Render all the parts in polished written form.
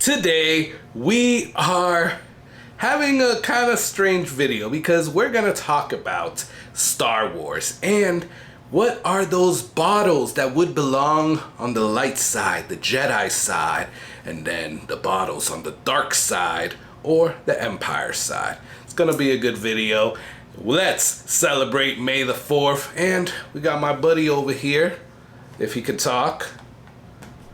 Today we are having a kind of strange video because we're gonna talk about Star Wars and what are those bottles that would belong on the light side, the Jedi side, and then the bottles on the dark side or the Empire side. It's gonna be a good video. Let's celebrate May the 4th, and we got my buddy over here, if he could talk.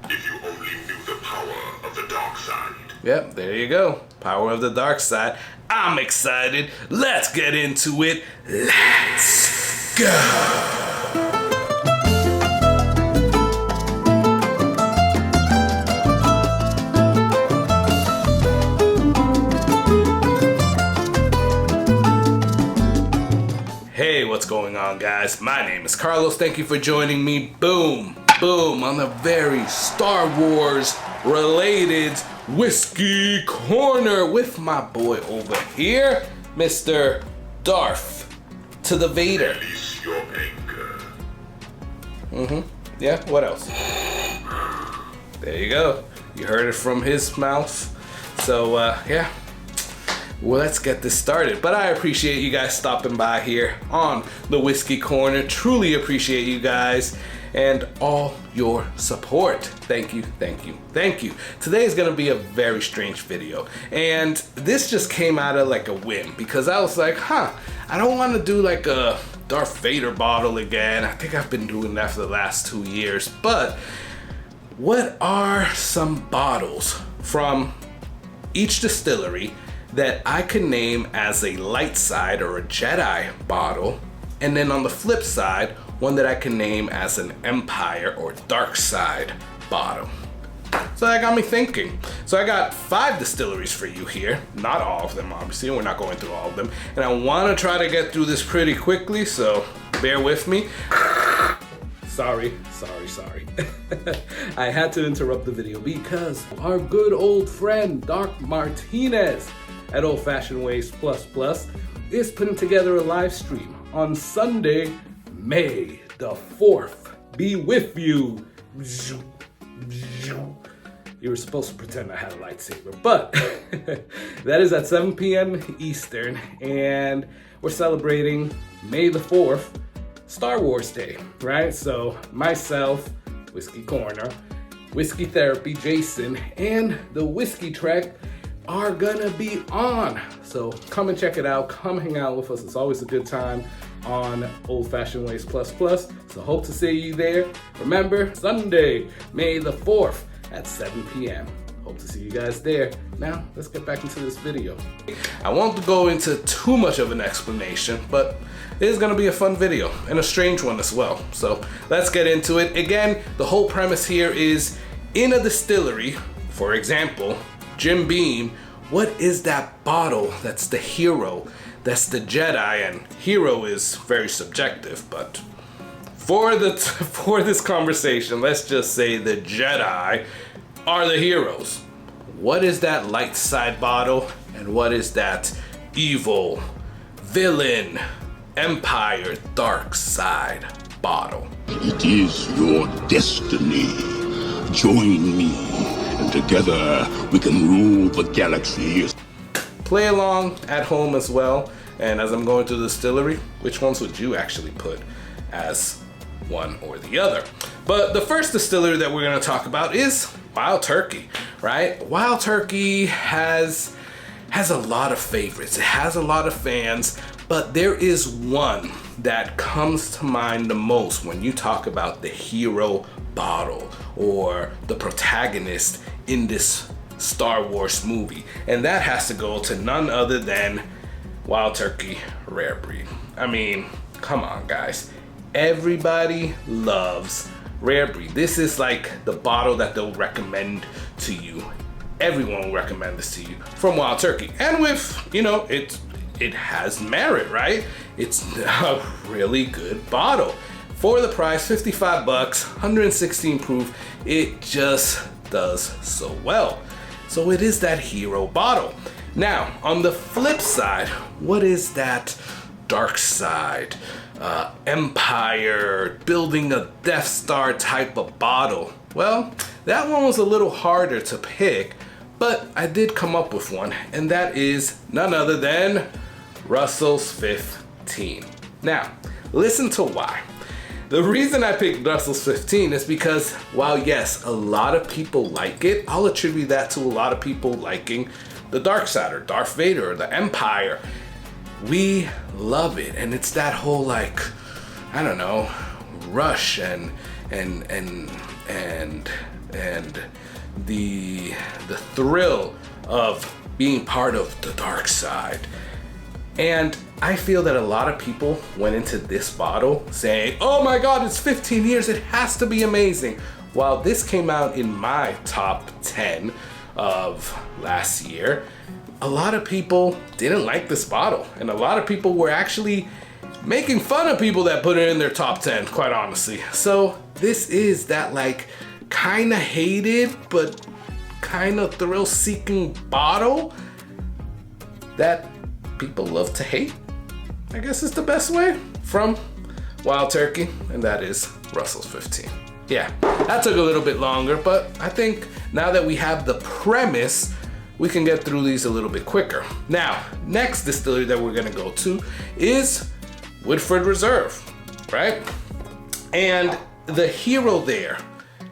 If you only knew the power of the dark side. Yep, there you go. Power of the dark side. I'm excited. Let's get into it. Let's go. Hey, what's going on, guys? My name is Carlos. Thank you for joining me. Boom, boom, on the very Star Wars related Whiskey Corner with my boy over here, Mr. Darth to the Vader. Release your anger. Yeah, what else? There you go. You heard it from his mouth. So, yeah. Well, let's get this started. But I appreciate you guys stopping by here on the Whiskey Corner. Truly appreciate you guys and all your support. Thank you, thank you, thank you. Today is gonna be a very strange video. And this just came out of like a whim because I was like, I don't wanna do like a Darth Vader bottle again. I think I've been doing that for the last 2 years. But what are some bottles from each distillery that I can name as a light side or a Jedi bottle, and then on the flip side, one that I can name as an Empire or dark side bottle? So that got me thinking. So I got 5 distilleries for you here. Not all of them, obviously. We're not going through all of them. And I want to try to get through this pretty quickly, so bear with me. Sorry. I had to interrupt the video because our good old friend, Doc Martinez at Old Fashioned Ways Plus Plus is putting together a live stream on Sunday, May the 4th. Be with you. You were supposed to pretend I had a lightsaber, but that is at 7 p.m. Eastern, and we're celebrating May the 4th, Star Wars Day, right? So myself, Whiskey Corner, Whiskey Therapy, Jason, and the Whiskey Trek are gonna be on. So come and check it out. Come hang out with us. It's always a good time on Old Fashioned Ways Plus Plus. So hope to see you there. Remember, Sunday, May the 4th at 7 p.m. Hope to see you guys there. Now, let's get back into this video. I won't go into too much of an explanation, but it is gonna be a fun video and a strange one as well. So let's get into it. Again, the whole premise here is in a distillery, for example, Jim Beam, what is that bottle that's the hero, that's the Jedi? And hero is very subjective, but for this conversation, let's just say the Jedi are the heroes. What is that light side bottle, and what is that evil, villain, Empire, dark side bottle? It is your destiny. Join me, and together we can rule the galaxy. Play along at home as well. And as I'm going through the distillery, which ones would you actually put as one or the other? But the first distillery that we're going to talk about is Wild Turkey, right? Wild Turkey has a lot of favorites. It has a lot of fans, but there is one that comes to mind the most when you talk about the hero bottle or the protagonist in this Star Wars movie. And that has to go to none other than Wild Turkey Rare Breed. I mean, come on, guys. Everybody loves Rare Breed. This is like the bottle that they'll recommend to you. Everyone will recommend this to you from Wild Turkey. And with, you know, it has merit, right? It's a really good bottle. For the price, 55 bucks, 116 proof, it just does so well. So it is that hero bottle. Now, on the flip side, what is that dark side, Empire, building a Death Star type of bottle? Well, that one was a little harder to pick, but I did come up with one, and that is none other than Russell's 15. Now, listen to why. The reason I picked Russell's 15 is because while yes, a lot of people like it, I'll attribute that to a lot of people liking the Darkside or Darth Vader or the Empire. We love it, and it's that whole like, I don't know, rush and the thrill of being part of the dark side. And I feel that a lot of people went into this bottle saying, oh my God, it's 15 years, it has to be amazing. While this came out in my top 10 of last year, a lot of people didn't like this bottle. And a lot of people were actually making fun of people that put it in their top 10, quite honestly. So this is that like kind of hated, but kind of thrill-seeking bottle that people love to hate, I guess is the best way, from Wild Turkey, and that is Russell's 15. Yeah, that took a little bit longer, but I think now that we have the premise, we can get through these a little bit quicker. Now, next distillery that we're gonna go to is Woodford Reserve, right? And the hero there,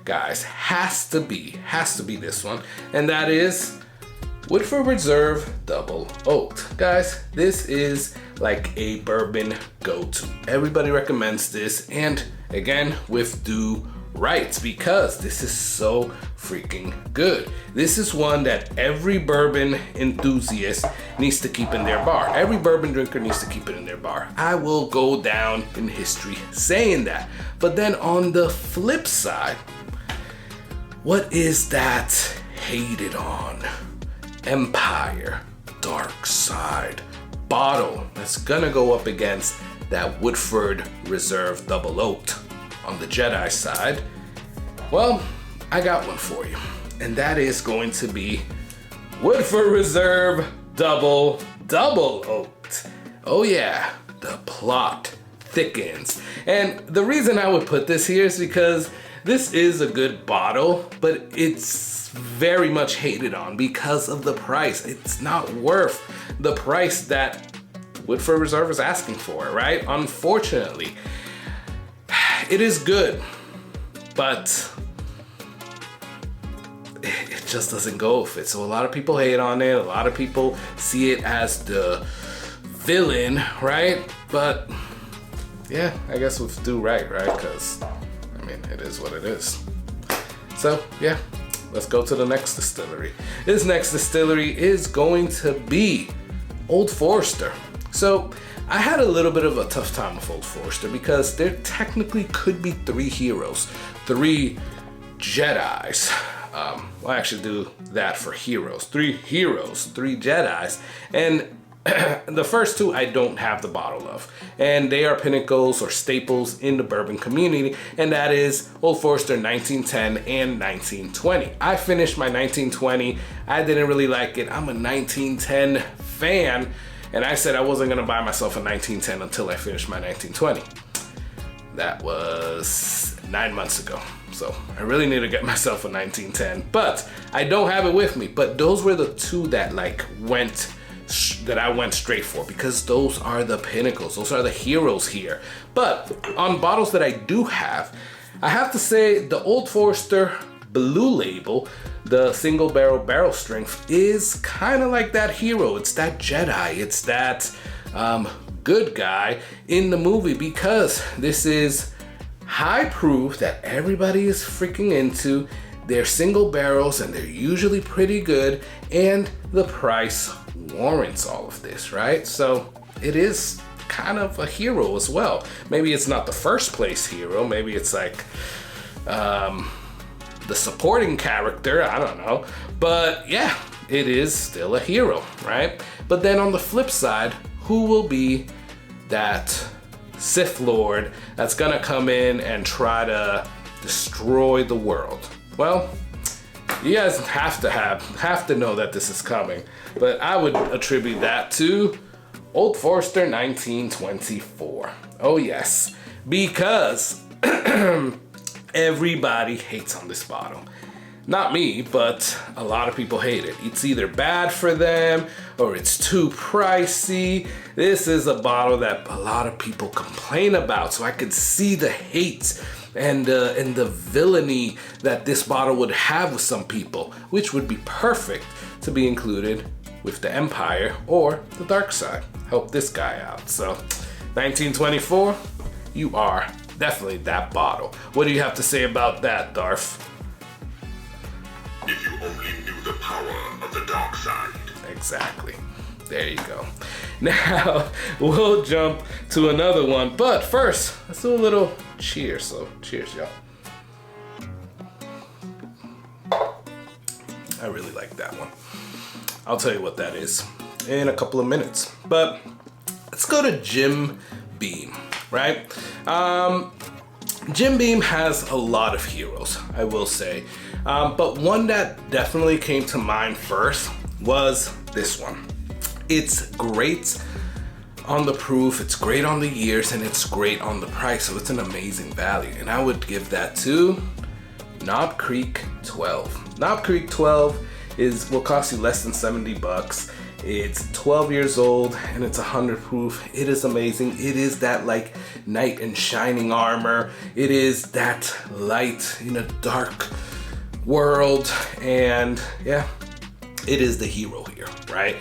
guys, has to be this one, and that is Woodford Reserve Double Oaked. Guys, this is like a bourbon go-to. Everybody recommends this, and again, with due rights, because this is so freaking good. This is one that every bourbon enthusiast needs to keep in their bar. Every bourbon drinker needs to keep it in their bar. I will go down in history saying that. But then on the flip side, what is that hated on Empire Darkside bottle that's gonna go up against that Woodford Reserve Double Oaked on the Jedi side? Well, I got one for you, and that is going to be Woodford Reserve Double Oaked. Oh yeah, the plot thickens. And the reason I would put this here is because this is a good bottle, but it's very much hated on because of the price. It's not worth the price that Woodford Reserve is asking for, right? Unfortunately. It is good, but it just doesn't go with it. So a lot of people hate on it. A lot of people see it as the villain, right? But yeah, I guess we'll do right? Because, I mean, it is what it is. So yeah, let's go to the next distillery. This next distillery is going to be Old Forester. So I had a little bit of a tough time with Old Forester because there technically could be three heroes, three Jedis. We'll actually do that for heroes. Three heroes, three Jedis. And the first two I don't have the bottle of. And they are pinnacles or staples in the bourbon community. And that is Old Forester 1910 and 1920. I finished my 1920. I didn't really like it. I'm a 1910 fan. And I said I wasn't gonna buy myself a 1910 until I finished my 1920. That was 9 months ago. So I really need to get myself a 1910, but I don't have it with me. But those were the two that that I went straight for, because those are the pinnacles. Those are the heroes here. But on bottles that I do have, I have to say the Old Forester Blue Label, the single barrel strength, is kind of like that hero. It's that Jedi. It's that good guy in the movie, because this is high proof that everybody is freaking into. They're single barrels and they're usually pretty good, and the price warrants all of this, right? So it is kind of a hero as well. Maybe it's not the first place hero. Maybe it's like the supporting character, I don't know. But yeah, it is still a hero, right? But then on the flip side, who will be that Sith Lord that's gonna come in and try to destroy the world? Well, you guys have to know that this is coming. But I would attribute that to Old Forester 1924. Oh yes, because everybody hates on this bottle. not me, but a lot of people hate it. It's either bad for them or it's too pricey. This is a bottle that a lot of people complain about, so I could see the hate and the villainy that this bottle would have with some people, which would be perfect to be included with the Empire or the Darkside. Help this guy out. So 1924, you are definitely that bottle. What do you have to say about that, Darth? If you only knew the power of the dark side. Exactly. There you go. Now, we'll jump to another one, but first, let's do a little cheers. So, cheers, y'all. I really like that one. I'll tell you what that is in a couple of minutes. But let's go to Jim Beam, right? Jim Beam has a lot of heroes, I will say. But one that definitely came to mind first was this one. It's great on the proof, it's great on the years, and it's great on the price, so it's an amazing value. And I would give that to Knob Creek 12. Knob Creek 12 will cost you less than 70 bucks. It's 12 years old and it's 100 proof. It is amazing. It is that like knight in shining armor. It is that light in a dark world, and yeah, it is the hero here, right?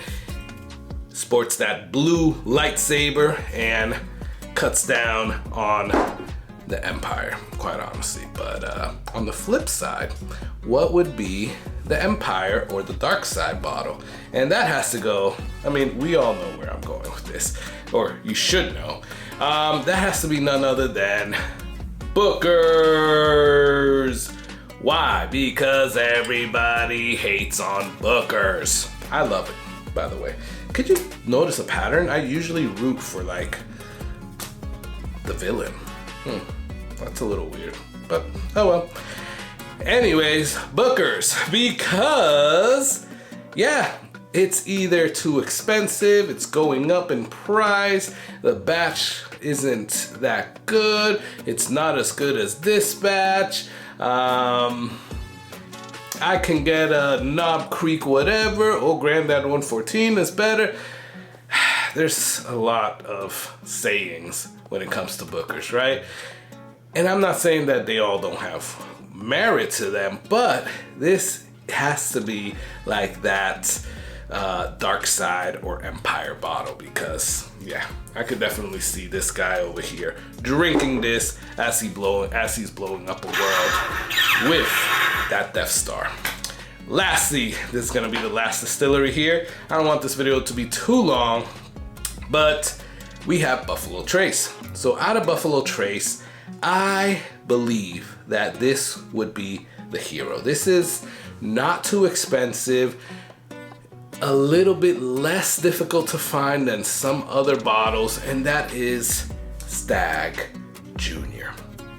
Sports that blue lightsaber and cuts down on the Empire, quite honestly. But on the flip side, what would be the Empire or the Darkside bottle? And that has to go, I mean, we all know where I'm going with this, or you should know. That has to be none other than Booker's. Why? Because everybody hates on Booker's. I love it, by the way. Could you notice a pattern? I usually root for like the villain. That's a little weird, but oh well. Anyways, Booker's, because yeah, it's either too expensive, it's going up in price, the batch isn't that good, it's not as good as this batch. I can get a Knob Creek whatever, or Granddad 114 is better. There's a lot of sayings when it comes to Booker's, right? And I'm not saying that they all don't have merit to them, but this has to be like that Darkside or Empire bottle, because yeah, I could definitely see this guy over here drinking this as he's blowing up a world with that Death Star. Lastly, this is gonna be the last distillery here. I don't want this video to be too long, but we have Buffalo Trace. So out of Buffalo Trace, I believe that this would be the hero. This is not too expensive, a little bit less difficult to find than some other bottles, and that is Stag Jr.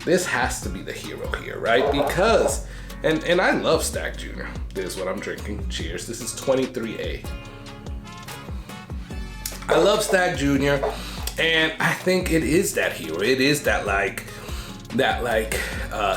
This has to be the hero here, right? Because, and I love Stag Jr. This is what I'm drinking. Cheers. This is 23A. I love Stag Jr. and I think it is that hero. It is that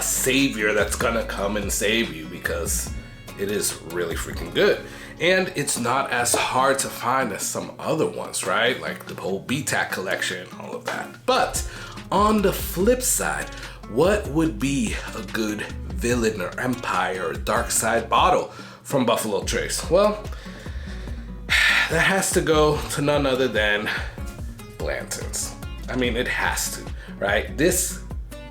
savior that's gonna come and save you, because it is really freaking good. And it's not as hard to find as some other ones, right? Like the whole BTAC collection, all of that. But on the flip side, what would be a good villain or Empire or Darkside bottle from Buffalo Trace? Well, that has to go to none other than Blanton's. I mean, it has to, right? This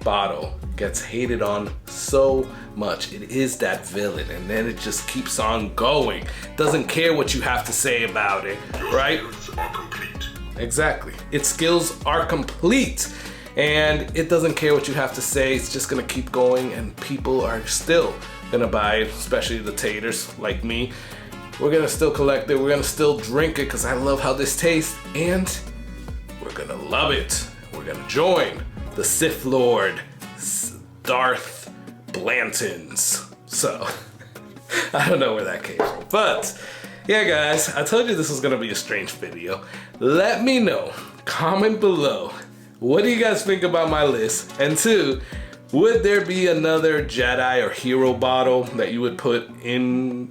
bottle gets hated on so much. It is that villain, and then it just keeps on going. Doesn't care what you have to say about it, right? Your skills are complete. Exactly. Its skills are complete, and it doesn't care what you have to say. It's just gonna keep going, and people are still gonna buy it, especially the taters like me. We're gonna still collect it. We're gonna still drink it because I love how this tastes, and we're gonna love it. We're gonna join the Sith Lord, Darth Blantons. So, I don't know where that came from. But, yeah guys, I told you this was gonna be a strange video. Let me know, comment below, what do you guys think about my list? And two, Would there be another Jedi or hero bottle that you would put in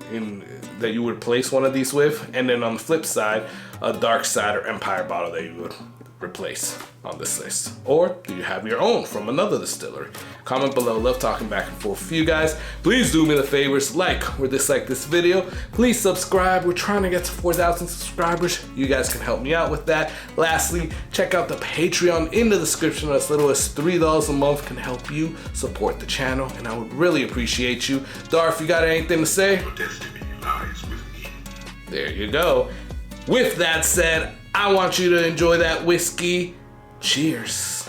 that you would replace one of these with? And then on the flip side, a Darkside or Empire bottle that you would replace on this list? Or do you have your own from another distillery? Comment below. Love talking back and forth with you guys. Please do me the favors, like or dislike this video. Please subscribe. We're trying to get to 4,000 subscribers. You guys can help me out with that. Lastly, check out the Patreon in the description. As little as $3 a month can help you support the channel, and I would really appreciate you. Darth, you got anything to say? Your destiny lies with me. There you go. With that said, I want you to enjoy that whiskey. Cheers.